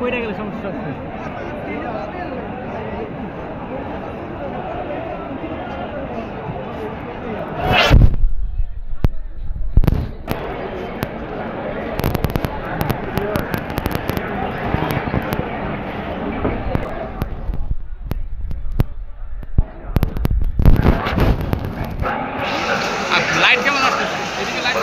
পড়ে গেলে সমস্যা হচ্ছে। লাইট কেমন আসতেছে? এদিকে লাইট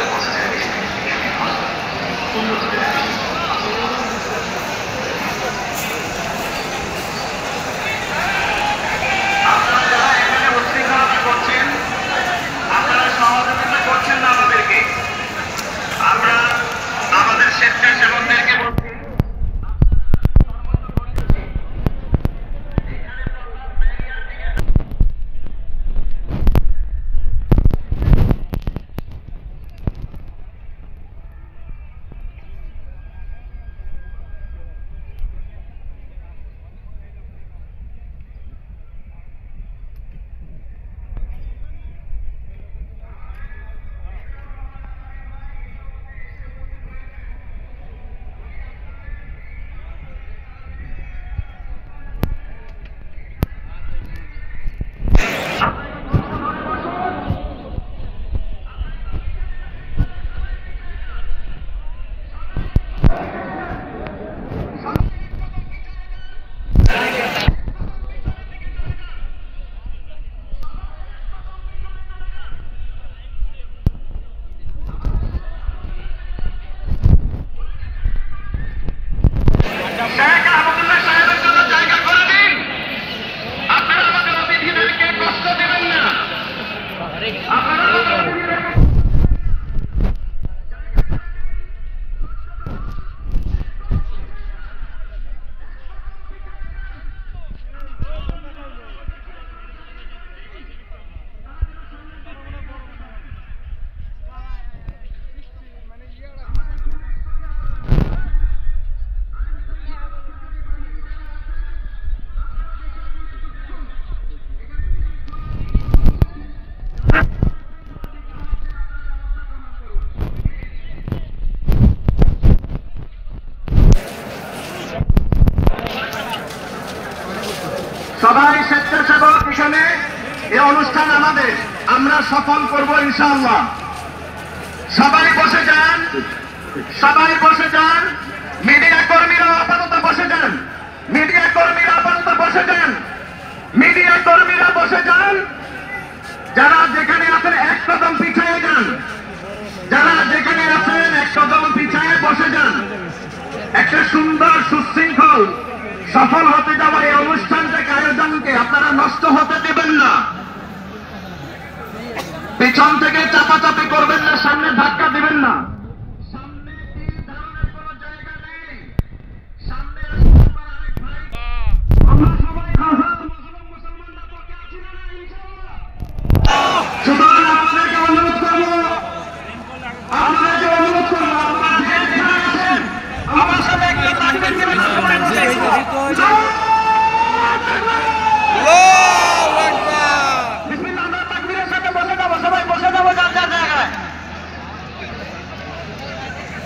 সবাই স্বেচ্ছাসেবক হিসেবে এই অনুষ্ঠান আমাদের, আমরা সফল করব ইনশাআল্লাহ। সবাই বসে যান, সবাই বসে যান। মিডিয়া কর্মীরা আপাতত বসে যান, মিডিয়া কর্মীরা আপাতত বসে যান, মিডিয়া কর্মীরা বসে যান। যারা যেখানে আছেন এক কদম পিছিয়ে যান, যারা যেখানে আছেন এক কদম পিছিয়ে বসে যান। একটা সুন্দর সুশৃঙ্খল সফল হতে যাওয়া এই অনুষ্ঠানটাকে, আয়োজনকে আপনারা নষ্ট হতে দেবেন না। পিছন থেকে চাপাচাপি করবেন না, সামনে ধাক্কা দিবেন না। সামনে কোনো জায়গা নেই, সামনে আমরা সবাই মুসলমানরা পক্ষে আছি না ইনশাআল্লাহ। সুতরাং আপনাকে অনুরোধ করবো, আপনাকে অনুরোধ করবো, আপনারা যেখানে আছেন আমার সাথে একটু তাকবীর দিবেন।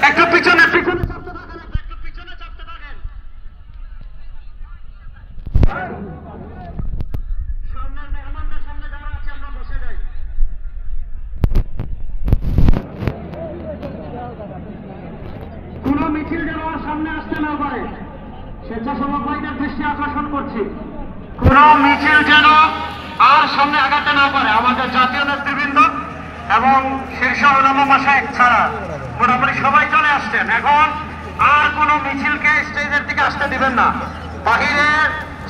একটু পিছনে পিছনে চাপতে থাকেন, একটু পিছনে চাপতে থাকেন। সামনের মেহমানদের সামনে যারা আছে আমরা বসে যাই। কোন মিছিল যেন সামনে আসতে না পারে, স্বেচ্ছাসেবক ভাইদের দৃষ্টি আকর্ষণ করছি। কোন মিছিল যেন আর সামনে আগাতে না পারে। আমাদের জাতীয় নেতৃবৃন্দ এবং শীর্ষ উলামা মাশায়েখ ছাড়া মোটামুটি সবাই চলে আসছেন। এখন আর কোন মিছিলকে স্টেজের দিকে আসতে দিবেন না। বাহিরে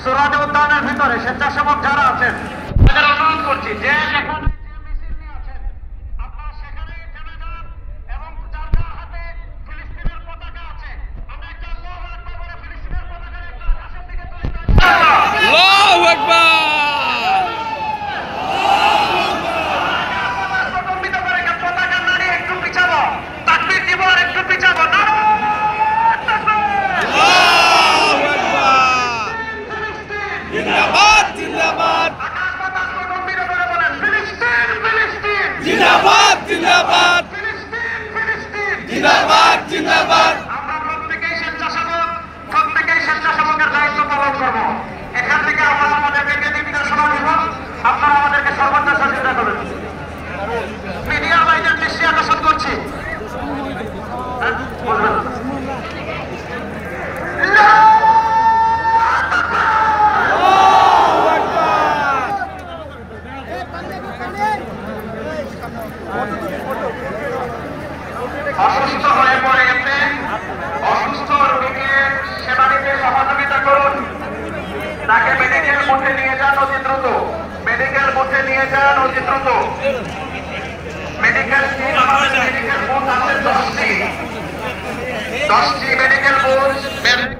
সুরাদে উদ্যানের ভিতরে স্বেচ্ছাসেবক যারা আছেন তাদের অনুরোধ করছি যে যেখানে মিছিল নিয়ে আছেন আপনারা সেখানেই থেমে যান, এবং যার যার হাতে ফিলিস্তিনের পতাকা আছে আমরা একটা আল্লাহু আকবার বলে ফিলিস্তিনের পতাকা একটা আকাশের দিকে তুলে দিই। আল্লাহু আকবার। পতাকা নাড়িয়ে একটু পিছাবো, তাকবীর দিব আর একটু পিছাবো। জিন্দাবাদ জিন্দাবাদ। আকাশ বাতাস গম্ভীর করে বলেন ফিলিস্তিন অসুস্থ হয়ে পড়ে গেছে, অসুস্থ রোগীকে সেবা দিতে সহযোগিতা করুন। তাকে মেডিকেল বুথে নিয়ে যান অতি দ্রুত, মেডিকেল বুথে নিয়ে যান অতি দ্রুত। মেডিকেল টিম, আমাদের মেডিকেল বুথ আছে 10টি মেডিকেল বুথ।